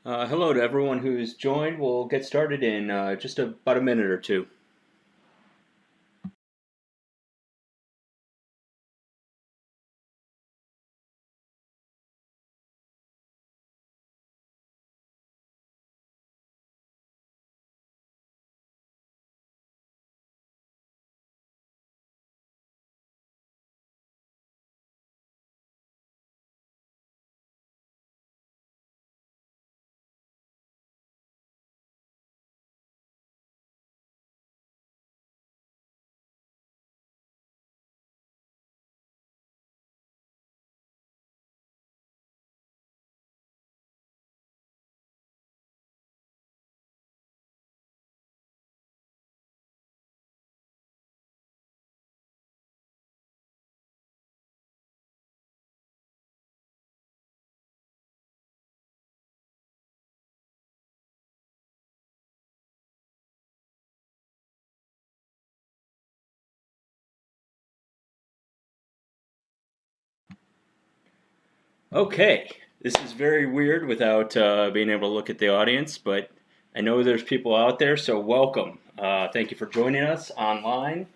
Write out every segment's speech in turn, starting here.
Hello to everyone who's joined. We'll get started in just about a minute or two. Okay, this is very weird without being able to look at the audience, but I know there's people out there, so welcome. Thank you for joining us online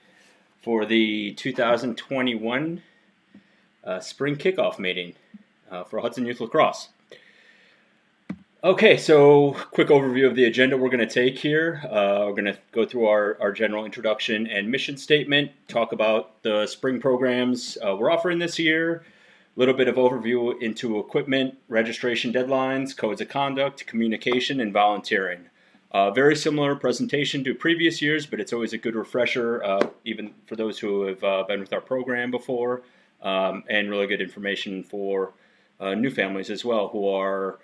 for the 2021 spring kickoff meeting for Hudson Youth Lacrosse. Okay, so quick overview of the agenda we're going to take here. We're going to go through our general introduction and mission statement, talk about the spring programs we're offering this year, a little bit of overview into equipment, registration deadlines, codes of conduct, communication, and volunteering. Very similar presentation to previous years, but it's always a good refresher, even for those who have been with our program before, and really good information for new families as well who are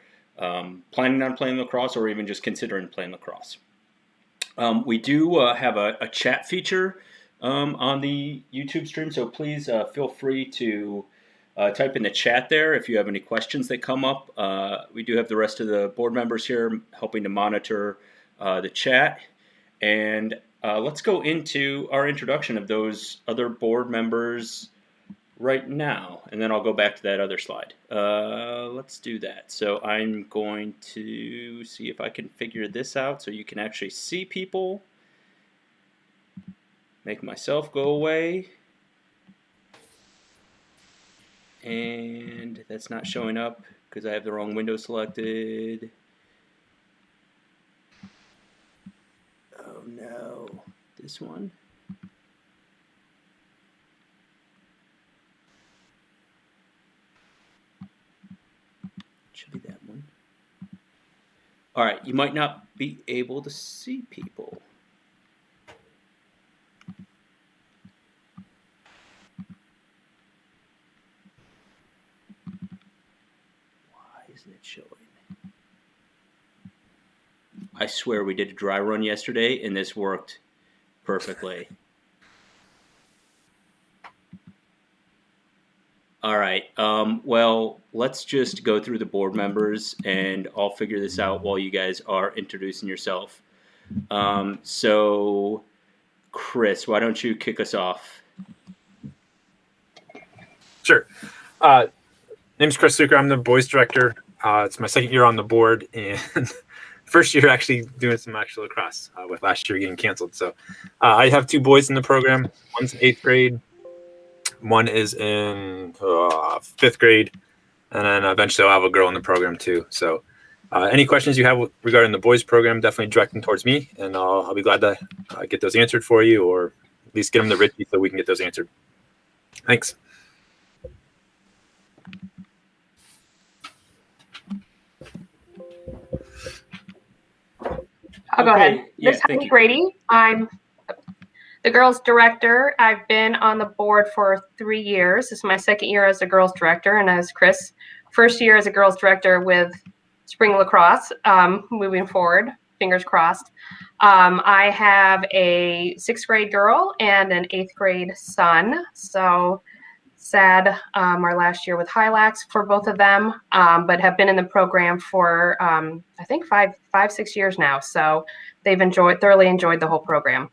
planning on playing lacrosse or even just considering playing lacrosse. We do have a chat feature on the YouTube stream, so please feel free to type in the chat there if you have any questions that come up. We do have the rest of the board members here helping to monitor the chat. And let's go into our introduction of those other board members right now, and then I'll go back to that other slide. Let's do that. So I'm going to see if I can figure this out so you can actually see people. Make myself go away. And that's not showing up because I have the wrong window selected. Oh no, this one. Should be that one. All right, you might not be able to see people. Why isn't it showing? I swear we did a dry run yesterday and this worked perfectly. All right. Well, let's just go through the board members and I'll figure this out while you guys are introducing yourself. So, Chris, why don't you kick us off? Sure. Name's Chris Zucker. I'm the boys director. It's my second year on the board and first year actually doing some actual lacrosse with last year getting canceled. So I have two boys in the program. One's in 8th grade. One is in 5th grade. And then eventually I'll have a girl in the program too. So any questions you have regarding the boys program, definitely direct them towards me. And I'll be glad to get those answered for you, or at least get them to Richie so we can get those answered. Thanks. I'll go ahead. This is Heidi Brady. I'm the girls director. I've been on the board for 3 years. This is my second year as a girls director, and as Chris, first year as a girls director with spring lacrosse. Moving forward, fingers crossed. I have a 6th grade girl and an 8th grade son. So sad our last year with HYLAX for both of them, but have been in the program for I think five, 6 years now. So they've thoroughly enjoyed the whole program.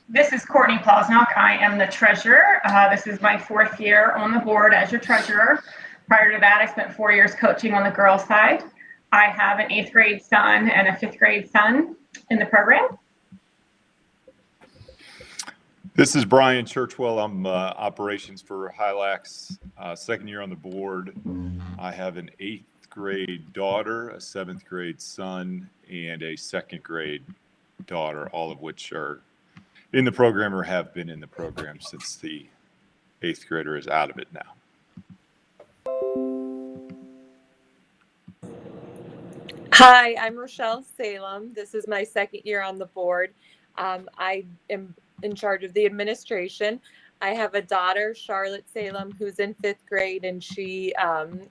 This is Courtney Plosnock. I am the treasurer. This is my 4th year on the board as your treasurer. Prior to that, I spent 4 years coaching on the girls' side. I have an 8th grade son and a 5th grade son in the program. This is Brian Churchwell. I'm operations for HYLAX, 2nd year on the board. I have an 8th grade daughter, a 7th grade son, and a 2nd grade daughter, all of which are in the program or have been in the program since the 8th grader is out of it now. Hi, I'm Rochelle Salem. This is my 2nd year on the board. I am in charge of the administration. I have a daughter, Charlotte Salem, who's in 5th grade, and she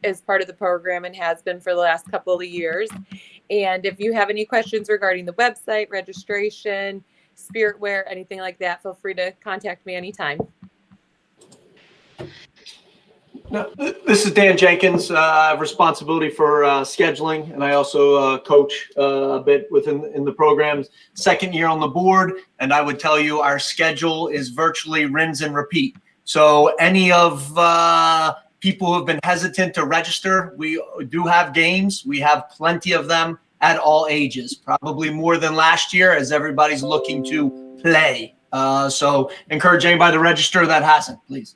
is part of the program and has been for the last couple of years. And if you have any questions regarding the website, registration, spiritware, anything like that, feel free to contact me anytime. No, this is Dan Jenkins. I have responsibility for scheduling, and I also coach a bit in the programs. 2nd year on the board, and I would tell you our schedule is virtually rinse and repeat. So any of people who have been hesitant to register, we do have games. We have plenty of them at all ages, probably more than last year as everybody's looking to play. So encourage anybody to register that hasn't, please.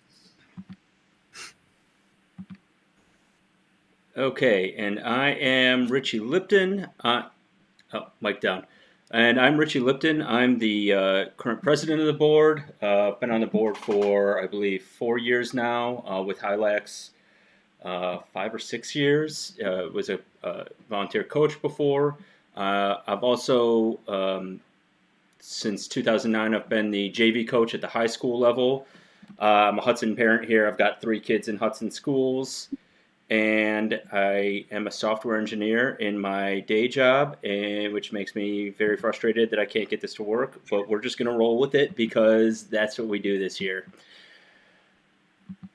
Okay, and I am Richie Lipton. Mic down. And I'm Richie Lipton. I'm the current president of the board. Been on the board for, I believe, 4 years now with HYLAX, 5 or 6 years. Was a volunteer coach before. I've also, since 2009, I've been the JV coach at the high school level. I'm a Hudson parent here. I've got 3 kids in Hudson schools. And I am a software engineer in my day job, which makes me very frustrated that I can't get this to work. But we're just going to roll with it because that's what we do this year.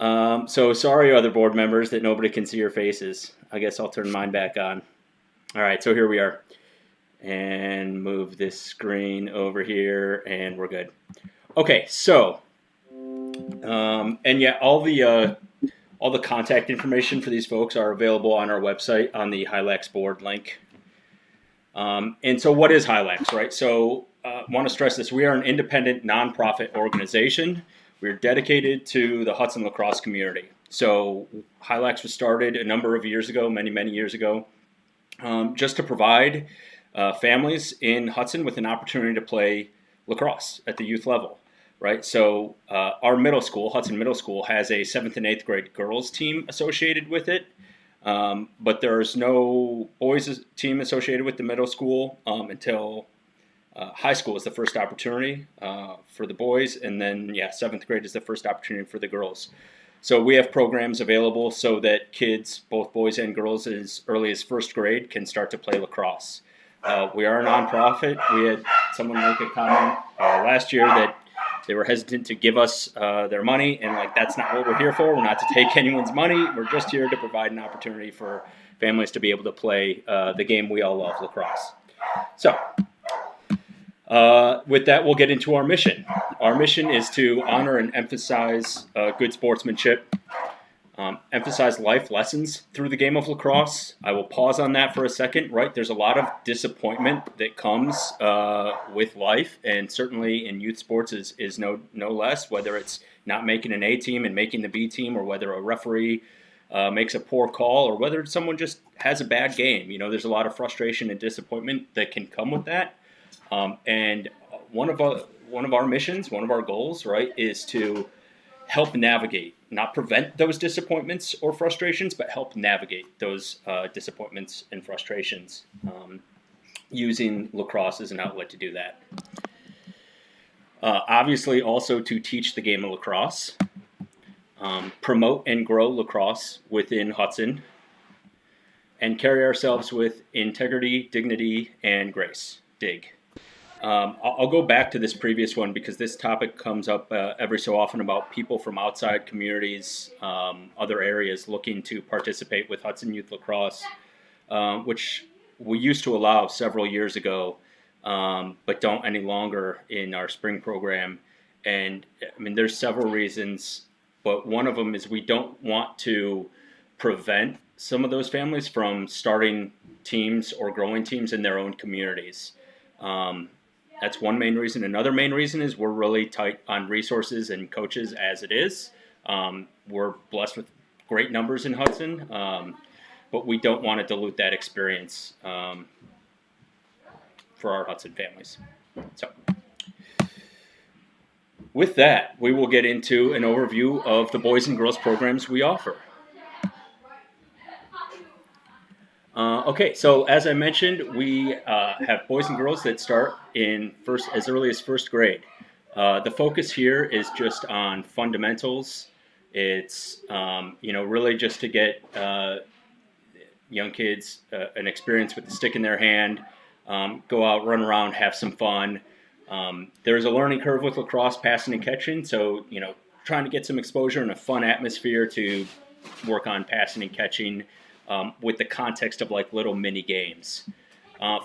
So sorry, other board members, that nobody can see your faces. I guess I'll turn mine back on. All right, so here we are. And move this screen over here, and we're good. Okay, so, and yeah, all the contact information for these folks are available on our website on the HYLAX board link. And so what is HYLAX, right? So want to stress this. We are an independent nonprofit organization. We're dedicated to the Hudson lacrosse community. So HYLAX was started a number of years ago, many, many years ago, just to provide families in Hudson with an opportunity to play lacrosse at the youth level. Right, so our middle school, Hudson Middle School, has a 7th and 8th grade girls team associated with it, but there's no boys team associated with the middle school until high school is the first opportunity for the boys, and then 7th grade is the first opportunity for the girls. So we have programs available so that kids, both boys and girls, as early as 1st grade can start to play lacrosse. We are a nonprofit. We had someone make a comment last year that they were hesitant to give us their money, and that's not what we're here for. We're not to take anyone's money. We're just here to provide an opportunity for families to be able to play the game we all love, lacrosse. So with that, we'll get into our mission. Our mission is to honor and emphasize good sportsmanship, emphasize life lessons through the game of lacrosse. I will pause on that for a second, right? There's a lot of disappointment that comes with life, and certainly in youth sports is no less, whether it's not making an A team and making the B team, or whether a referee makes a poor call, or whether someone just has a bad game. There's a lot of frustration and disappointment that can come with that. And one of our missions, one of our goals, right, is to help navigate, not prevent those disappointments or frustrations, but help navigate those disappointments and frustrations, using lacrosse as an outlet to do that. Obviously, also to teach the game of lacrosse, promote and grow lacrosse within Hudson, and carry ourselves with integrity, dignity, and grace. Dig. I'll go back to this previous one because this topic comes up every so often about people from outside communities, other areas looking to participate with Hudson Youth Lacrosse, which we used to allow several years ago. but don't any longer in our spring program. And I mean, there's several reasons, but one of them is we don't want to prevent some of those families from starting teams or growing teams in their own communities. That's one main reason. Another main reason is we're really tight on resources and coaches as it is. We're blessed with great numbers in Hudson, but we don't want to dilute that experience for our Hudson families. So with that, we will get into an overview of the boys and girls programs we offer. Okay, so as I mentioned, we have boys and girls that start in as early as first grade. The focus here is just on fundamentals. It's really just to get young kids an experience with the stick in their hand, go out, run around, have some fun. There's a learning curve with lacrosse, passing and catching, so trying to get some exposure in a fun atmosphere to work on passing and catching. With the context of like little mini games.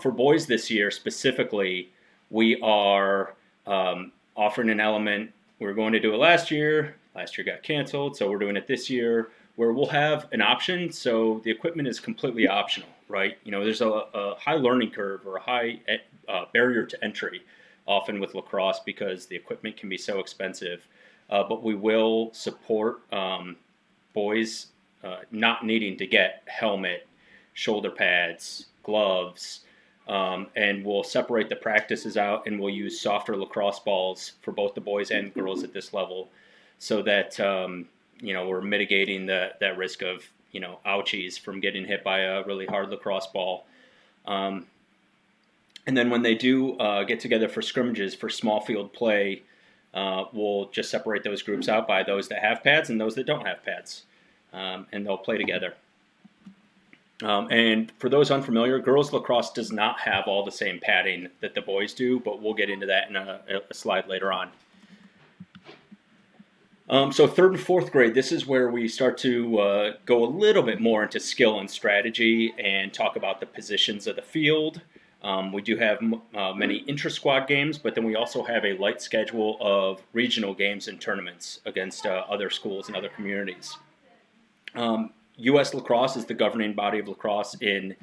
For boys this year specifically, we are offering an element. We were going to do it last year. Last year got canceled, so we're doing it this year where we'll have an option. So the equipment is completely optional, right? There's a high learning curve or a high barrier to entry often with lacrosse because the equipment can be so expensive. But we will support boys not needing to get helmet, shoulder pads, gloves, and we'll separate the practices out and we'll use softer lacrosse balls for both the boys and girls at this level so that, we're mitigating that risk of, ouchies from getting hit by a really hard lacrosse ball. And then when they do get together for scrimmages, for small field play, we'll just separate those groups out by those that have pads and those that don't have pads. And they'll play together. And for those unfamiliar, girls lacrosse does not have all the same padding that the boys do, but we'll get into that in a slide later on. So third and fourth grade, this is where we start to go a little bit more into skill and strategy and talk about the positions of the field. We do have many intra-squad games, but then we also have a light schedule of regional games and tournaments against other schools and other communities. U.S. Lacrosse is the governing body of lacrosse in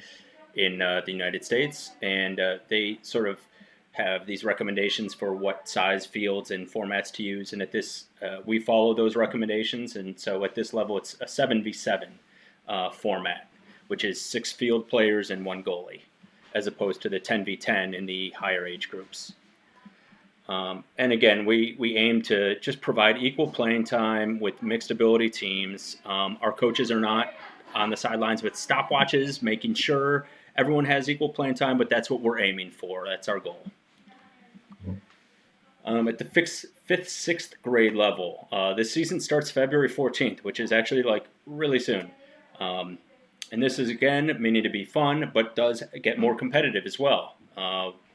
the United States, and they sort of have these recommendations for what size fields and formats to use. And at this, we follow those recommendations. And so at this level, it's a 7v7 format, which is 6 field players and 1 goalie, as opposed to the 10v10 in the higher age groups. And again, we aim to just provide equal playing time with mixed ability teams. Our coaches are not on the sidelines with stopwatches, making sure everyone has equal playing time, but that's what we're aiming for. That's our goal. At the 5th, 6th grade level, this season starts February 14th, which is actually like really soon. And this is, again, meaning to be fun, but does get more competitive as well.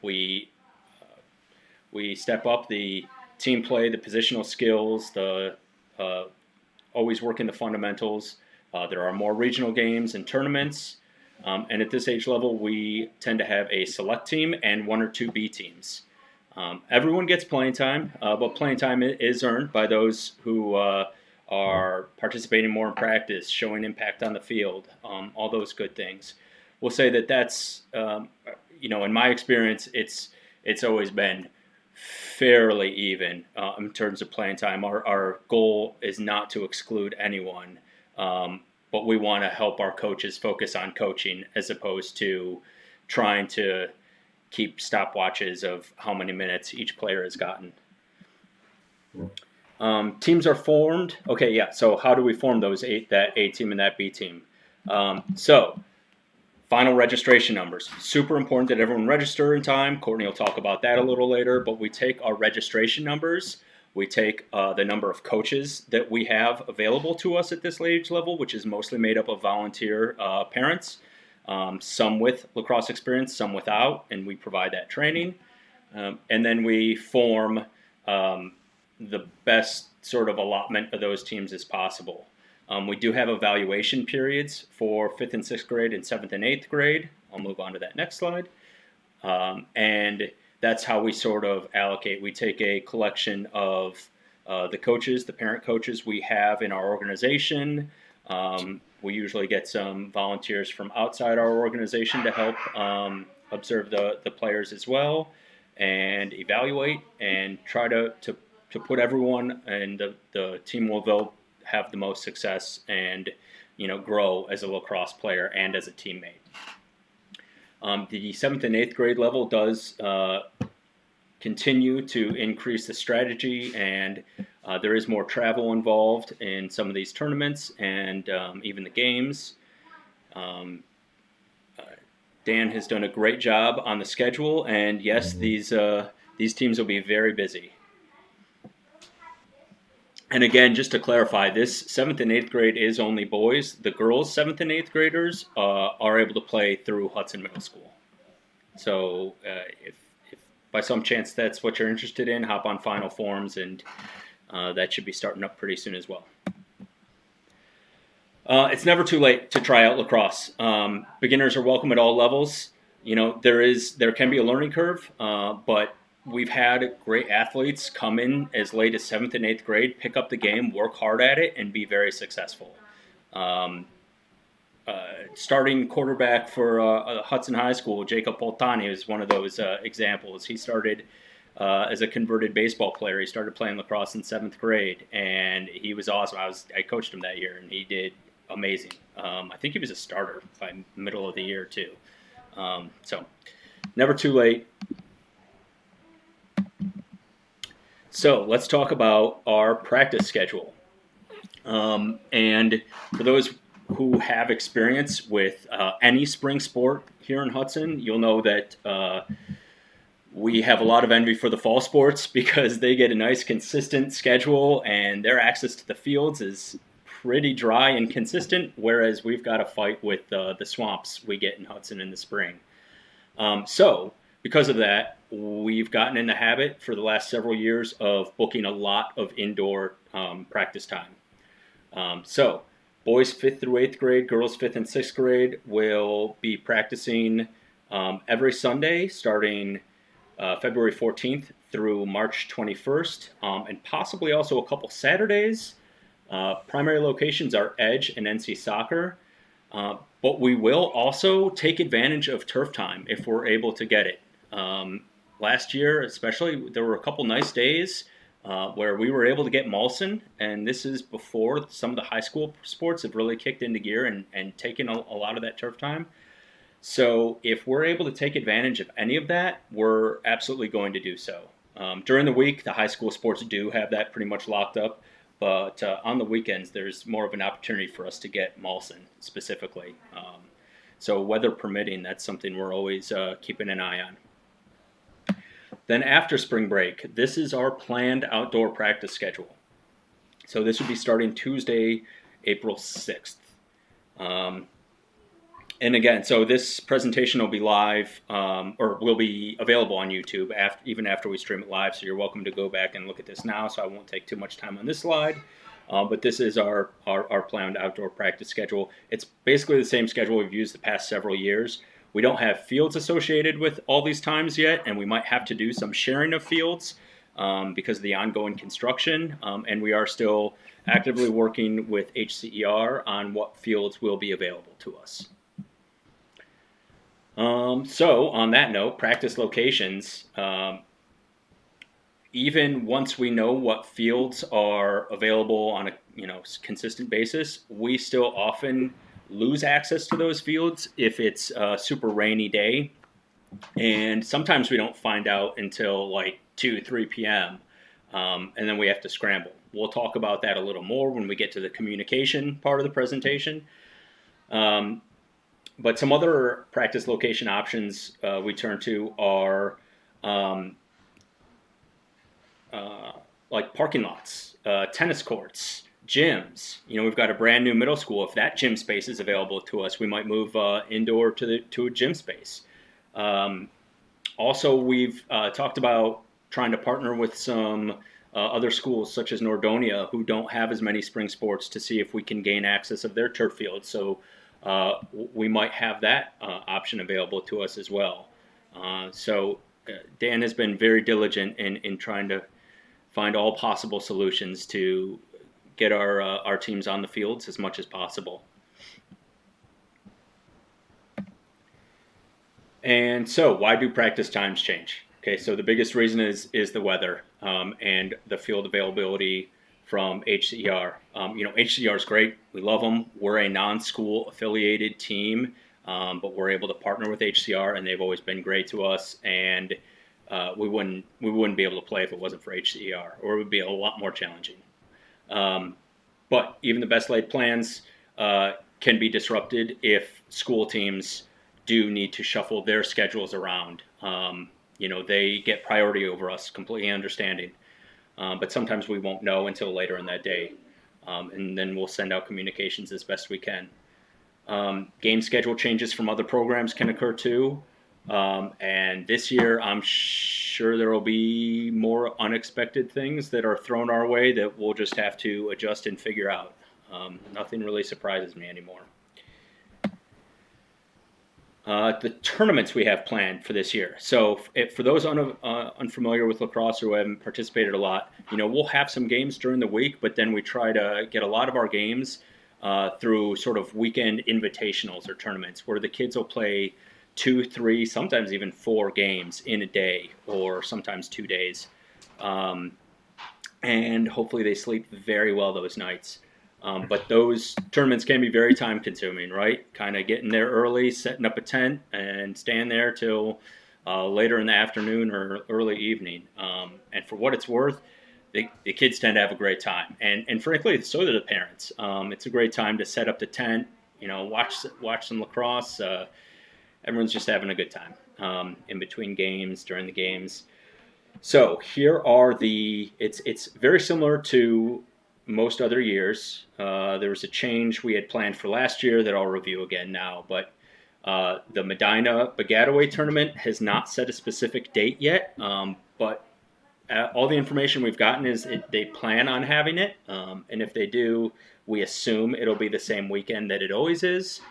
We step up the team play, the positional skills, the always working the fundamentals. There are more regional games and tournaments. And at this age level, we tend to have a select team and 1 or 2 B teams. Everyone gets playing time, but playing time is earned by those who are participating more in practice, showing impact on the field, all those good things. We'll say that's, in my experience, it's always been fairly even in terms of playing time. Our goal is not to exclude anyone, but we want to help our coaches focus on coaching as opposed to trying to keep stopwatches of how many minutes each player has gotten. Teams are formed. Okay, yeah. So how do we form those that A team and that B team? So final registration numbers. Super important that everyone register in time. Courtney will talk about that a little later. But we take our registration numbers. We take the number of coaches that we have available to us at this age level, which is mostly made up of volunteer parents. Some with lacrosse experience, some without, and we provide that training. And then we form the best sort of allotment of those teams as possible. We do have evaluation periods for 5th and 6th grade and 7th and 8th grade. I'll move on to that next slide. And that's how we sort of allocate. We take a collection of the coaches, the parent coaches we have in our organization. We usually get some volunteers from outside our organization to help observe the players as well, and evaluate and try to put everyone and the team will have the most success and grow as a lacrosse player and as a teammate. The 7th and 8th grade level does continue to increase the strategy, and there is more travel involved in some of these tournaments and even the games. Dan has done a great job on the schedule, and yes, these teams will be very busy. And again, just to clarify, this 7th and 8th grade is only boys. The girls' 7th and 8th graders are able to play through Hudson Middle School. So if by some chance that's what you're interested in, hop on Final Forms, and that should be starting up pretty soon as well. It's never too late to try out lacrosse. Beginners are welcome at all levels. There can be a learning curve, but we've had great athletes come in as late as 7th and 8th grade, pick up the game, work hard at it, and be very successful. Starting quarterback for Hudson High School, Jacob Poltani, is one of those examples. He started as a converted baseball player. He started playing lacrosse in 7th grade, and he was awesome. I coached him that year, and he did amazing. I think he was a starter by middle of the year too. So never too late. So let's talk about our practice schedule. And for those who have experience with any spring sport here in Hudson, you'll know that we have a lot of envy for the fall sports because they get a nice consistent schedule and their access to the fields is pretty dry and consistent, whereas we've got to fight with the swamps we get in Hudson in the spring. So because of that, we've gotten in the habit for the last several years of booking a lot of indoor practice time. So boys 5th through 8th grade, girls 5th and 6th grade will be practicing every Sunday starting February 14th through March 21st, and possibly also a couple Saturdays. Primary locations are Edge and NC Soccer, but we will also take advantage of turf time if we're able to get it. Last year, especially, there were a couple nice days where we were able to get Molson, and this is before some of the high school sports have really kicked into gear and taken a lot of that turf time. So if we're able to take advantage of any of that, we're absolutely going to do so. During the week, the high school sports do have that pretty much locked up, but on the weekends, there's more of an opportunity for us to get Molson specifically. So weather permitting, that's something we're always keeping an eye on. Then after spring break, this is our planned outdoor practice schedule. So this would be starting Tuesday, April 6th. And again, so this presentation will be live or will be available on YouTube even after we stream it live. So you're welcome to go back and look at this now. So I won't take too much time on this slide. But this is our planned outdoor practice schedule. It's basically the same schedule we've used the past several years. We don't have fields associated with all these times yet, and we might have to do some sharing of fields because of the ongoing construction. And we are still actively working with HCER on what fields will be available to us. So on that note, practice locations, even once we know what fields are available on a consistent basis, we still often lose access to those fields if it's a super rainy day. And sometimes we don't find out until like 2-3 p.m. And then we have to scramble. We'll talk about that a little more when we get to the communication part of the presentation. But some other practice location options we turn to are like parking lots, tennis courts, gyms. We've got a brand new middle school. If that gym space is available to us, we might move indoor to a gym space. Also, we've talked about trying to partner with some other schools such as Nordonia who don't have as many spring sports to see if we can gain access of their turf fields. So we might have that option available to us as well. So Dan has been very diligent in trying to find all possible solutions to get our teams on the fields as much as possible. And so, why do practice times change? Okay, so the biggest reason is the weather and the field availability from HCR. HCR is great. We love them. We're a non-school affiliated team, but we're able to partner with HCR, and they've always been great to us. And we wouldn't be able to play if it wasn't for HCR, or it would be a lot more challenging. But even the best laid plans can be disrupted if school teams do need to shuffle their schedules around. They get priority over us, completely understanding. But sometimes we won't know until later in that day. And then we'll send out communications as best we can. Game schedule changes from other programs can occur too. And this year, I'm sure there will be more unexpected things that are thrown our way that we'll just have to adjust and figure out. Nothing really surprises me anymore. The tournaments we have planned for this year. So for those unfamiliar with lacrosse or who haven't participated a lot, we'll have some games during the week, but then we try to get a lot of our games through sort of weekend invitationals or tournaments where the kids will play 2, 3, sometimes even 4 games in a day or sometimes 2 days. And hopefully they sleep very well those nights. But those tournaments can be very time consuming, right? Kind of getting there early, setting up a tent, and staying there till later in the afternoon or early evening. And for what it's worth, the kids tend to have a great time. And frankly, so do the parents. It's a great time to set up the tent, watch some lacrosse. Everyone's just having a good time in between games, during the games. So here are it's very similar to most other years. There was a change we had planned for last year that I'll review again now, but the Medina Bagataway tournament has not set a specific date yet, but all the information we've gotten is they plan on having it, and if they do, we assume it'll be the same weekend that it always is,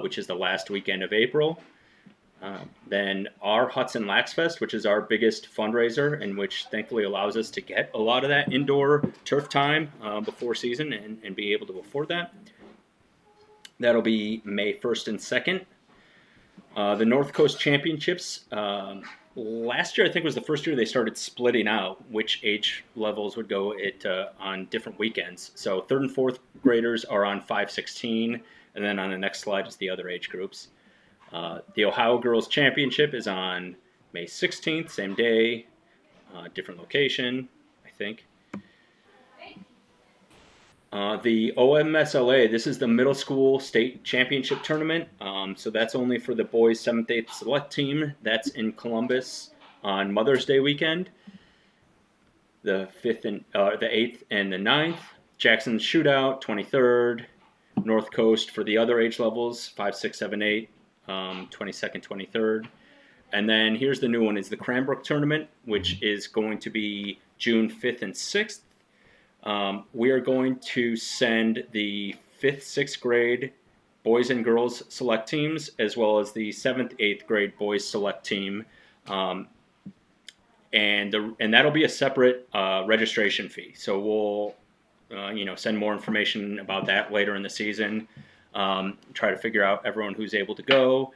which is the last weekend of April. Then our Hudson Lax Fest, which is our biggest fundraiser, and which thankfully allows us to get a lot of that indoor turf time before season and be able to afford that. That'll be May 1st and 2nd. The North Coast Championships, last year I think was the first year they started splitting out which age levels would go on different weekends. So 3rd and 4th graders are on 5/16, and then on the next slide is the other age groups. The Ohio Girls Championship is on May 16th, same day, different location, I think. The OMSLA, this is the middle school state championship tournament. So that's only for the boys 7th, 8th select team. That's in Columbus on Mother's Day weekend. The 8th and the 9th. Jackson Shootout, 23rd. North Coast for the other age levels, 5, 6, 7, 8. 22nd, 23rd. And then here's the new one, is the Cranbrook tournament, which is going to be June 5th and 6th. We are going to send the 5th, 6th grade boys and girls select teams, as well as the 7th, 8th grade boys select team. And that'll be a separate registration fee. So we'll send more information about that later in the season. Try to figure out everyone who's able to go.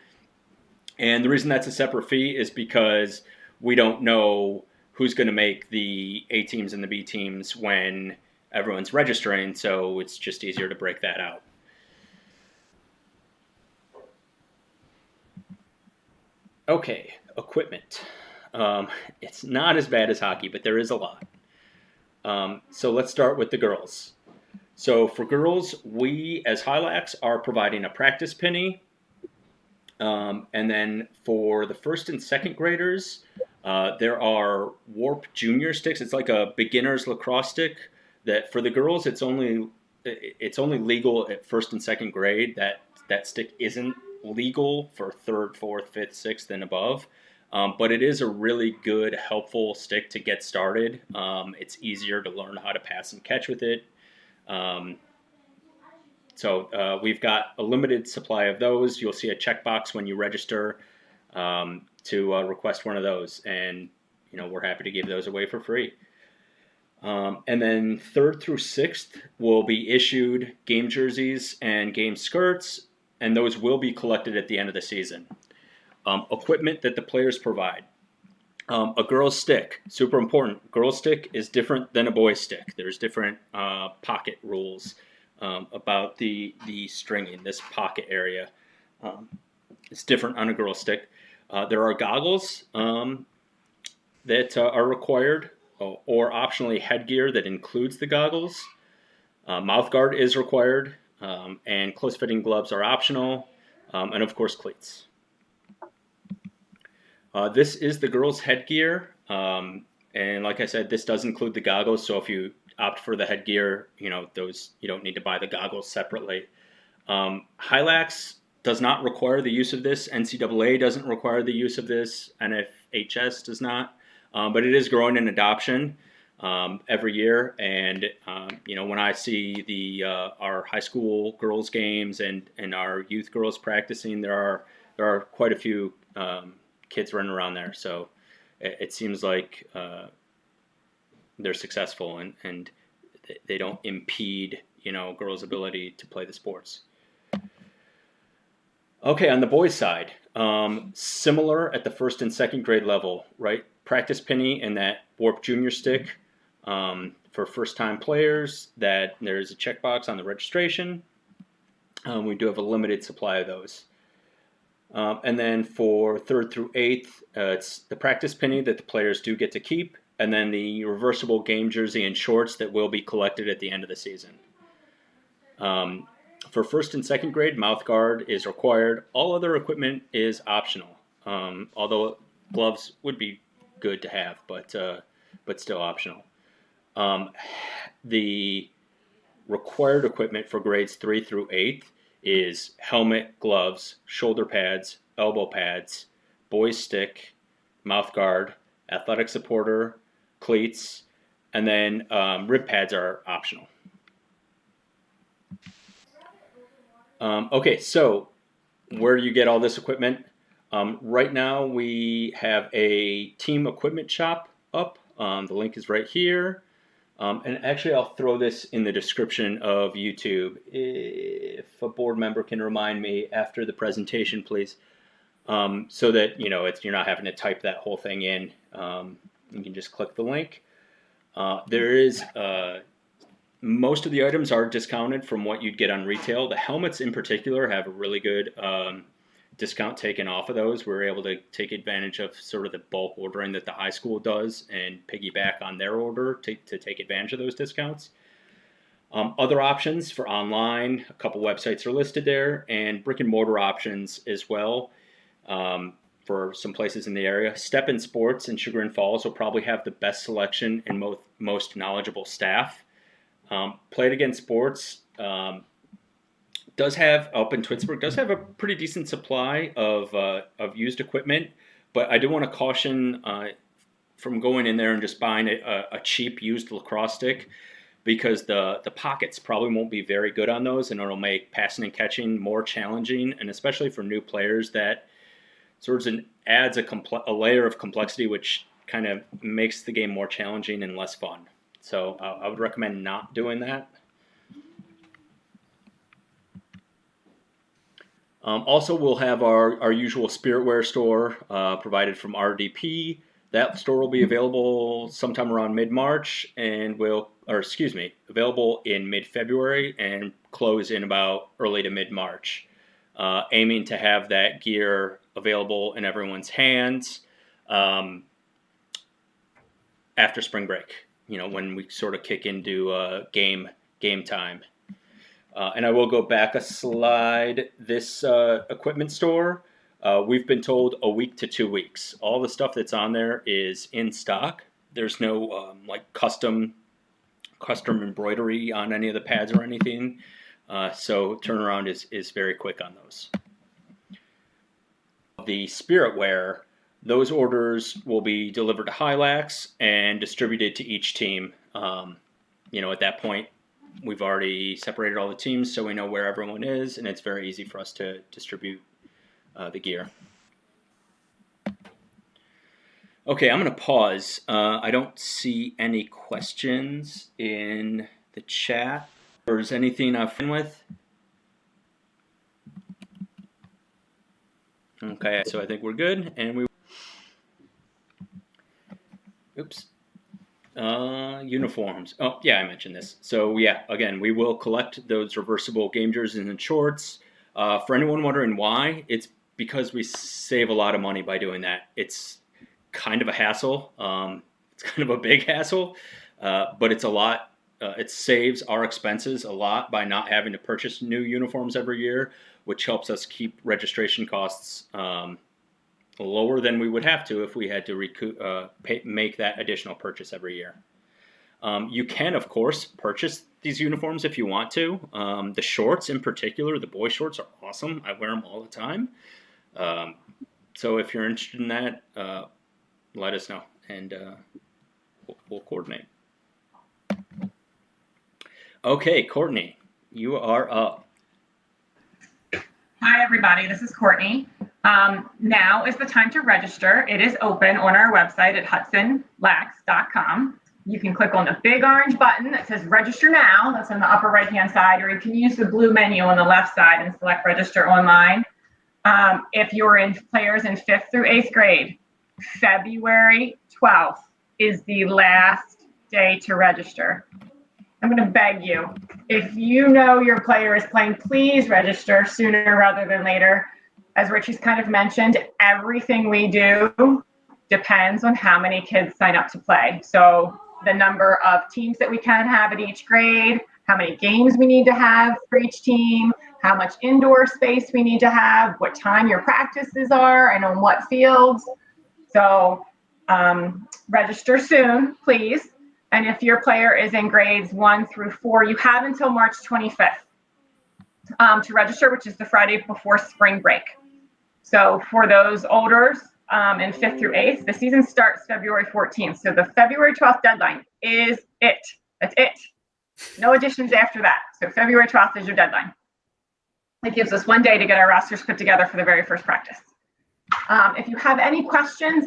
And the reason that's a separate fee is because we don't know who's going to make the A teams and the B teams when everyone's registering, so it's just easier to break that out. Okay, equipment. It's not as bad as hockey, but there is a lot. So let's start with the girls. So for girls, we as HYLAX are providing a practice penny. And then for the 1st and 2nd graders, there are Warp Junior sticks. It's like a beginner's lacrosse stick that for the girls, it's only legal at 1st and 2nd grade. That stick isn't legal for 3rd, 4th, 5th, 6th, and above. But it is a really good, helpful stick to get started. It's easier to learn how to pass and catch with it. So we've got a limited supply of those. You'll see a checkbox when you register. to request one of those, and we're happy to give those away for free. And then 3rd through 6th will be issued game jerseys and game skirts, and those will be collected at the end of the season. Equipment that the players provide. A girl's stick, super important. Girl's stick is different than a boy's stick. There's different pocket rules about the stringing, this pocket area. It's different on a girl's stick. There are goggles that are required, or optionally headgear that includes the goggles. Mouth guard is required, and close-fitting gloves are optional, and of course cleats. This is the girls' headgear, and like I said, this does include the goggles. So if you opt for the headgear, those you don't need to buy the goggles separately. HYLAX does not require the use of this. NCAA doesn't require the use of this. NFHS does not, but it is growing in adoption every year. And when I see our high school girls games and our youth girls practicing, there are quite a few kids running around there. So it seems like they're successful and they don't impede, girls' ability to play the sports. Okay, on the boys' side, similar at the 1st and 2nd grade level, right? Practice penny and that Warp Junior stick for first-time players. That there's a checkbox on the registration. We do have a limited supply of those. And then for 3rd through 8th, it's the practice penny that the players do get to keep, and then the reversible game jersey and shorts that will be collected at the end of the season. For 1st and 2nd grade, mouth guard is required. All other equipment is optional, although gloves would be good to have, but still optional. The required equipment for grades 3 through 8th is helmet, gloves, shoulder pads, elbow pads, boys stick, mouth guard, athletic supporter, cleats, and then rib pads are optional. Okay, so where do you get all this equipment? Right now we have a team equipment shop up. The link is right here. And actually I'll throw this in the description of YouTube. If a board member can remind me after the presentation, please. So that, you're not having to type that whole thing in. You can just click the link. There is... most of the items are discounted from what you'd get on retail. The helmets in particular have a really good discount taken off of those. We're able to take advantage of sort of the bulk ordering that the high school does and piggyback on their order to take advantage of those discounts. Other options for online, a couple websites are listed there, and brick and mortar options as well for some places in the area. Step in Sports in Sugar and Falls will probably have the best selection and most knowledgeable staff. Play It Again Sports does have, up in Twinsburg, does have a pretty decent supply of used equipment, but I do want to caution from going in there and just buying a cheap used lacrosse stick, because the pockets probably won't be very good on those, and it'll make passing and catching more challenging, and especially for new players, that sort of adds a layer of complexity, which kind of makes the game more challenging and less fun. So I would recommend not doing that. Also, we'll have our usual Spiritwear store provided from RDP. That store will be available sometime around mid-March, and available in mid-February and close in about early to mid-March. Aiming to have that gear available in everyone's hands after spring break. When we sort of kick into game time. And I will go back a slide. This equipment store, we've been told a week to 2 weeks. All the stuff that's on there is in stock. There's no custom embroidery on any of the pads or anything. So turnaround is very quick on those. The Spiritwear, those orders will be delivered to HYLAX and distributed to each team. At that point, we've already separated all the teams, so we know where everyone is, and it's very easy for us to distribute the gear. Okay, I'm going to pause. I don't see any questions in the chat. Or is anything I've been with? Okay, so I think we're good. And oops. Uniforms. Oh, yeah, I mentioned this. So, yeah, again, we will collect those reversible game jerseys and shorts. For anyone wondering why, it's because we save a lot of money by doing that. It's kind of a hassle. It's kind of a big hassle, but it's a lot. It saves our expenses a lot by not having to purchase new uniforms every year, which helps us keep registration costs lower than we would have to if we had to make that additional purchase every year. You can, of course, purchase these uniforms if you want to. The shorts in particular, the boy shorts are awesome. I wear them all the time. So if you're interested in that, let us know, and we'll coordinate. Okay, Courtney, you are up. Hi, everybody. This is Courtney. Now is the time to register. It is open on our website at HYLAX.com. You can click on the big orange button that says register now. That's on the upper right-hand side, or you can use the blue menu on the left side and select register online. If you're in players in 5th through 8th grade, February 12th is the last day to register. I'm going to beg you, if you know your player is playing, please register sooner rather than later. As Richie's kind of mentioned, everything we do depends on how many kids sign up to play. So the number of teams that we can have at each grade, how many games we need to have for each team, how much indoor space we need to have, what time your practices are, and on what fields. So register soon, please. And if your player is in grades 1 through 4, you have until March 25th to register, which is the Friday before spring break. So for those olders in 5th through 8th, the season starts February 14th. So the February 12th deadline is it. That's it. No additions after that. So February 12th is your deadline. It gives us 1 day to get our rosters put together for the very first practice. If you have any questions,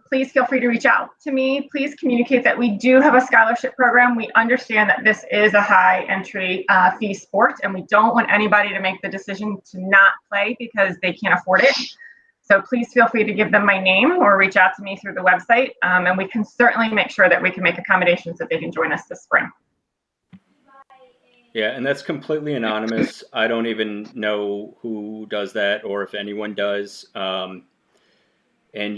please feel free to reach out to me. Please communicate that we do have a scholarship program. We understand that this is a high entry fee sport, and we don't want anybody to make the decision to not play because they can't afford it. So please feel free to give them my name or reach out to me through the website, and we can certainly make sure that we can make accommodations that they can join us this spring. Yeah, and that's completely anonymous. I don't even know who does that or if anyone does. And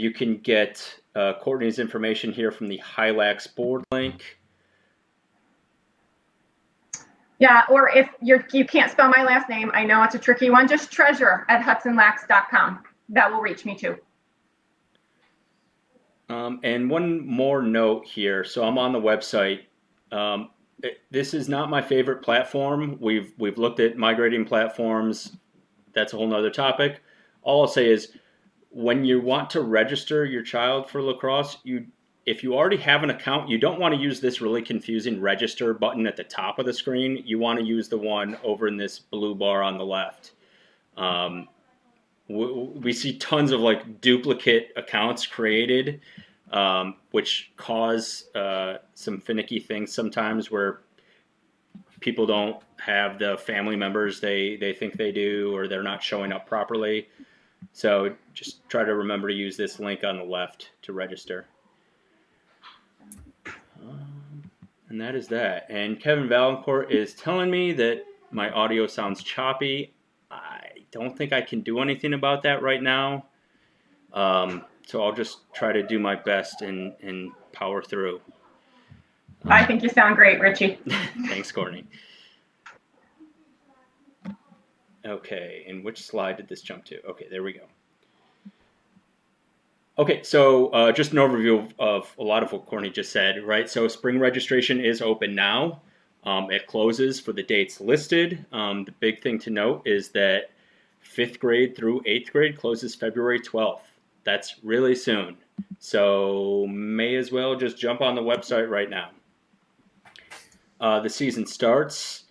you can get Courtney's information here from the HYLAX board link. Yeah, or if you can't spell my last name, I know it's a tricky one, just treasure@hudsonlax.com. That will reach me too. And one more note here. So I'm on the website. This is not my favorite platform. We've looked at migrating platforms. That's a whole nother topic. All I'll say is when you want to register your child for lacrosse, if you already have an account, you don't want to use this really confusing register button at the top of the screen. You want to use the one over in this blue bar on the left. We see tons of like duplicate accounts created, which cause some finicky things sometimes where people don't have the family members they think they do, or they're not showing up properly. So just try to remember to use this link on the left to register. And that is that. And Kevin Valancourt is telling me that my audio sounds choppy. I don't think I can do anything about that right now. So I'll just try to do my best and power through. I think you sound great, Richie. Thanks, Courtney. Okay, and which slide did this jump to? Okay, there we go. Okay, so just an overview of a lot of what Courtney just said, right? So spring registration is open now. It closes for the dates listed. The big thing to note is that 5th grade through 8th grade closes February 12th. That's really soon. So may as well just jump on the website right now. The season starts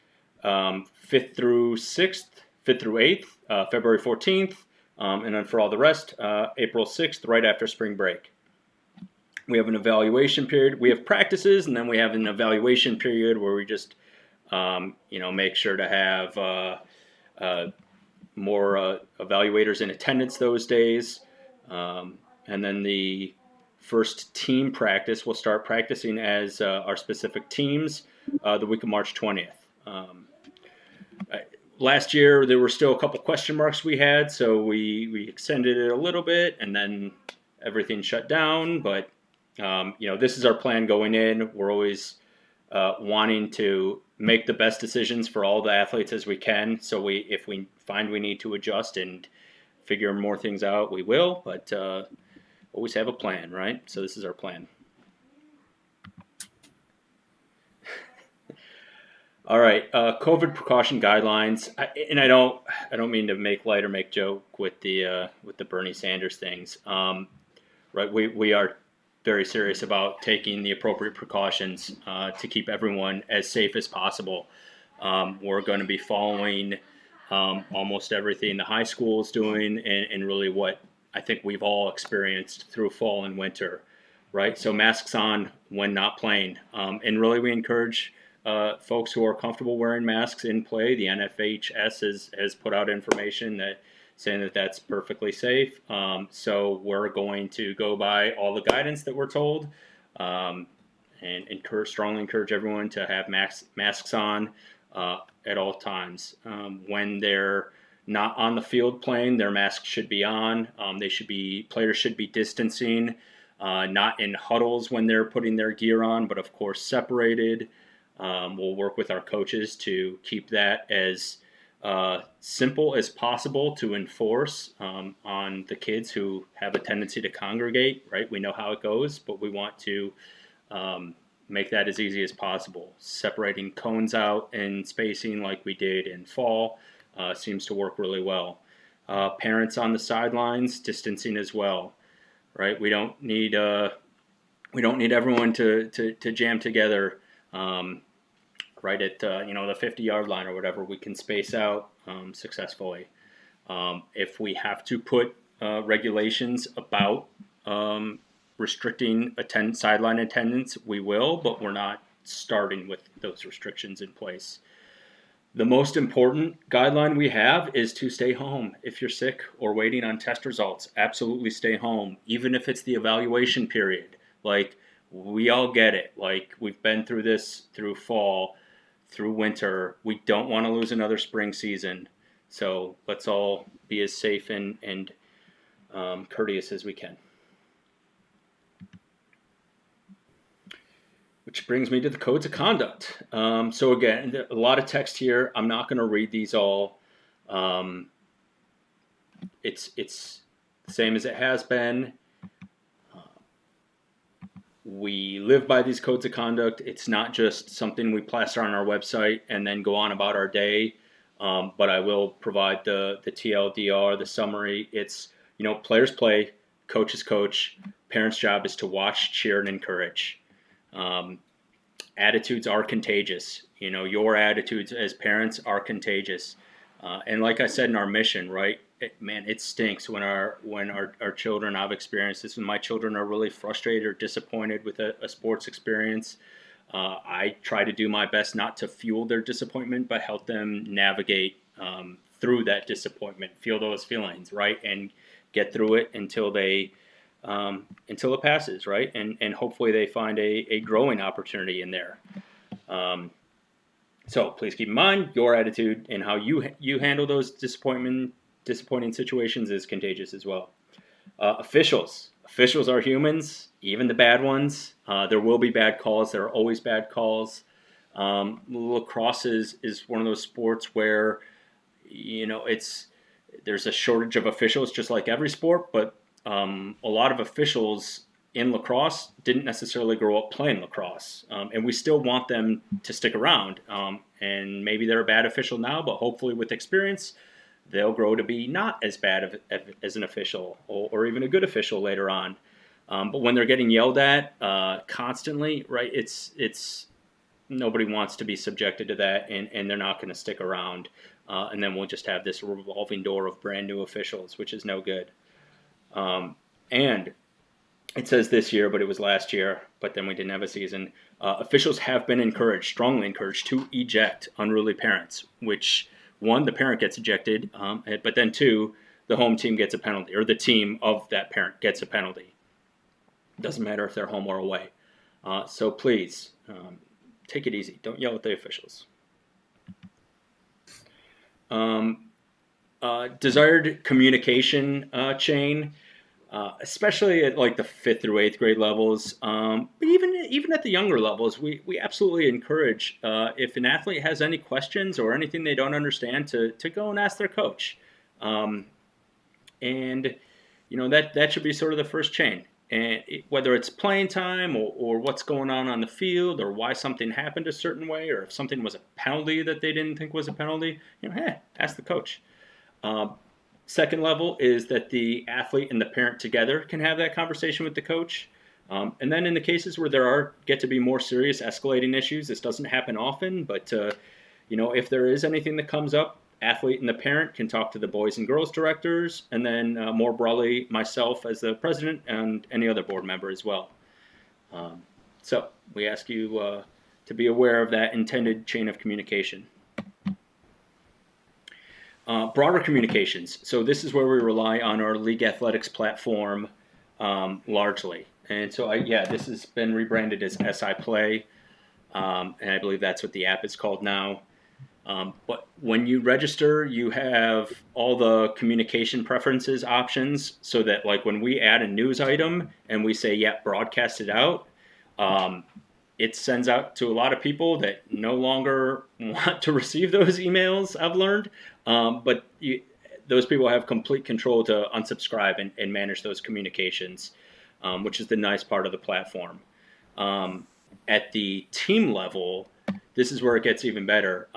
5th through 6th, 5th through 8th, February 14th, and then for all the rest, April 6th, right after spring break. We have an evaluation period. We have practices, and then we have an evaluation period where we just, make sure to have more evaluators in attendance those days. And then the first team practice, we'll start practicing as our specific teams the week of March 20th. Last year, there were still a couple question marks we had, so we extended it a little bit, and then everything shut down. But, this is our plan going in. We're always wanting to make the best decisions for all the athletes as we can. So if we find we need to adjust and figure more things out, we will. But always have a plan, right? So this is our plan. All right, COVID precaution guidelines, and I don't mean to make light or make joke with the Bernie Sanders things, right? We are very serious about taking the appropriate precautions to keep everyone as safe as possible. We're going to be following almost everything the high school is doing, and really what I think we've all experienced through fall and winter, right? So masks on when not playing, and really we encourage folks who are comfortable wearing masks in play. The NFHS has put out information saying that that's perfectly safe. So we're going to go by all the guidance that we're told, and strongly encourage everyone to have masks on at all times. When they're not on the field playing, their masks should be on. Players should be distancing, not in huddles when they're putting their gear on, but of course separated. We'll work with our coaches to keep that as simple as possible to enforce on the kids who have a tendency to congregate, right? We know how it goes, but we want to make that as easy as possible. Separating cones out and spacing like we did in fall seems to work really well. Parents on the sidelines, distancing as well, right? We don't need everyone to jam together. Right at the 50-yard line or whatever, we can space out successfully. If we have to put regulations about restricting sideline attendance, we will, but we're not starting with those restrictions in place. The most important guideline we have is to stay home. If you're sick or waiting on test results, absolutely stay home, even if it's the evaluation period. Like, we all get it. Like, we've been through this through fall, through winter. We don't want to lose another spring season. So let's all be as safe and courteous as we can. Which brings me to the codes of conduct. So again, a lot of text here. I'm not going to read these all. It's the same as it has been. We live by these codes of conduct. It's not just something we plaster on our website and then go on about our day. But I will provide the TLDR, the summary. It's, players play, coaches coach. Parents' job is to watch, cheer, and encourage. Attitudes are contagious. Your attitudes as parents are contagious. And like I said in our mission, right? It stinks when our children, I've experienced this, when my children are really frustrated or disappointed with a sports experience. I try to do my best not to fuel their disappointment, but help them navigate through that disappointment, feel those feelings, right? And get through it until it passes, right? And hopefully they find a growing opportunity in there. So please keep in mind your attitude and how you handle those disappointing situations is contagious as well. Officials are humans, even the bad ones. There will be bad calls. There are always bad calls. Lacrosse is one of those sports where there's a shortage of officials, just like every sport, but a lot of officials in lacrosse didn't necessarily grow up playing lacrosse, and we still want them to stick around. And maybe they're a bad official now, but hopefully with experience, they'll grow to be not as bad as an official or even a good official later on. But when they're getting yelled at constantly, right, it's nobody wants to be subjected to that, and they're not going to stick around. And then we'll just have this revolving door of brand new officials, which is no good. And it says this year, but it was last year, but then we didn't have a season. Officials have been encouraged, strongly encouraged, to eject unruly parents, which, one, the parent gets ejected, but then two, the home team gets a penalty, or the team of that parent gets a penalty. Doesn't matter if they're home or away. So please, take it easy. Don't yell at the officials. Desired communication chain, especially at like the 5th through 8th grade levels, but even at the younger levels, we absolutely encourage, if an athlete has any questions or anything they don't understand, to go and ask their coach. And that should be sort of the first chain. And whether it's playing time or what's going on the field, or why something happened a certain way, or if something was a penalty that they didn't think was a penalty, ask the coach. Second level is that the athlete and the parent together can have that conversation with the coach. And then in the cases where there get to be more serious escalating issues, this doesn't happen often, but if there is anything that comes up, athlete and the parent can talk to the boys and girls directors, and then more broadly, myself as the president and any other board member as well. So we ask you to be aware of that intended chain of communication. Broader communications. So this is where we rely on our league athletics platform largely. And so this has been rebranded as SI Play, and I believe that's what the app is called now. But when you register, you have all the communication preferences options, so that like when we add a news item and we say, broadcast it out, it sends out to a lot of people that no longer want to receive those emails, I've learned. But those people have complete control to unsubscribe and manage those communications, which is the nice part of the platform. At the team level, this is where it gets even better.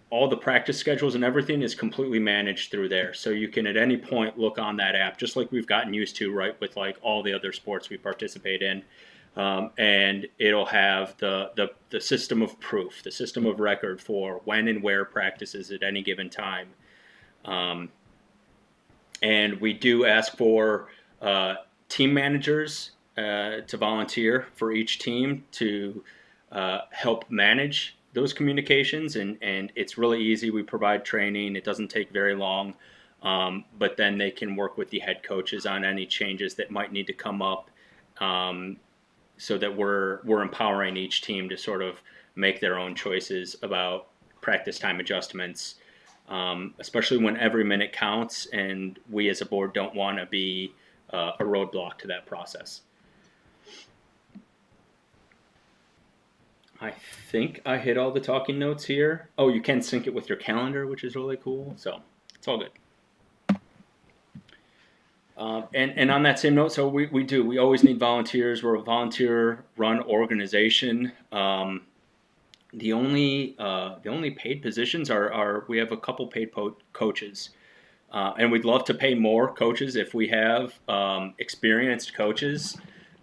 All the practice schedules and everything is completely managed through there. So you can at any point look on that app, just like we've gotten used to, right, with like all the other sports we participate in. And it'll have the system of proof, the system of record for when and where practices at any given time. And we do ask for team managers to volunteer for each team to help manage those communications, and it's really easy. We provide training. It doesn't take very long, but then they can work with the head coaches on any changes that might need to come up, so that we're empowering each team to sort of make their own choices about practice time adjustments, especially when every minute counts, and we as a board don't want to be a roadblock to that process. I think I hit all the talking notes here. Oh, you can sync it with your calendar, which is really cool. So it's all good. And on that same note, so we always need volunteers. We're a volunteer-run organization. The only paid positions are we have a couple paid coaches, and we'd love to pay more coaches if we have experienced coaches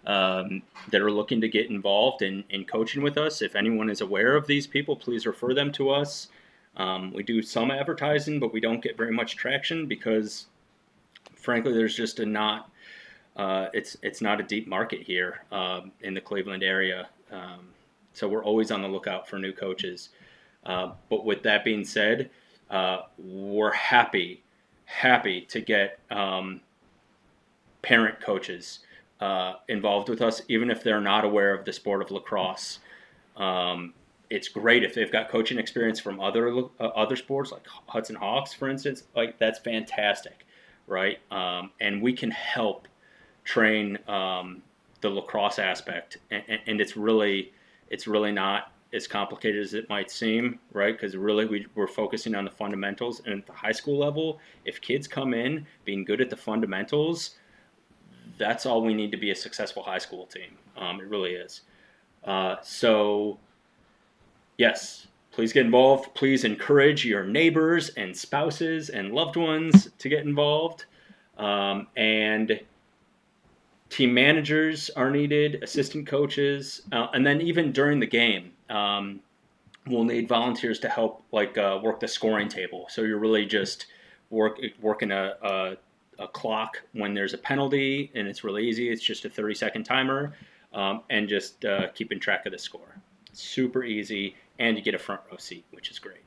that are looking to get involved in coaching with us. If anyone is aware of these people, please refer them to us. We do some advertising, but we don't get very much traction because, frankly, there's just it's not a deep market here in the Cleveland area. So we're always on the lookout for new coaches. But with that being said, we're happy to get parent coaches involved with us, even if they're not aware of the sport of lacrosse. It's great if they've got coaching experience from other sports, like Hudson Hawks, for instance. Like, that's fantastic, right? And we can help train the lacrosse aspect, and it's really not as complicated as it might seem, right? Because really we're focusing on the fundamentals, and at the high school level, if kids come in being good at the fundamentals, that's all we need to be a successful high school team. It really is. So, yes, please get involved. Please encourage your neighbors and spouses and loved ones to get involved. And team managers are needed, assistant coaches, and then even during the game, we'll need volunteers to help work the scoring table. So you're really just working a a clock when there's a penalty, and it's really easy. It's just a 30-second timer, and just keeping track of the score. Super easy, and you get a front row seat, which is great.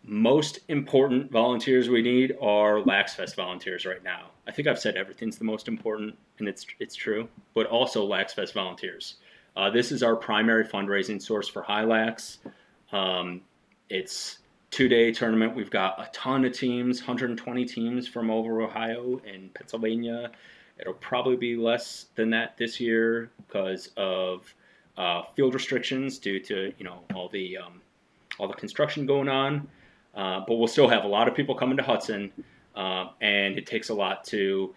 Most important volunteers we need are Lax Fest volunteers right now. I think I've said everything's the most important, and it's true, but also Lax Fest volunteers. This is our primary fundraising source for HYLAX. It's 2-day tournament. We've got a ton of teams, 120 teams from over Ohio and Pennsylvania. It'll probably be less than that this year because of field restrictions due to all the construction going on. But we'll still have a lot of people coming to Hudson, and it takes a lot to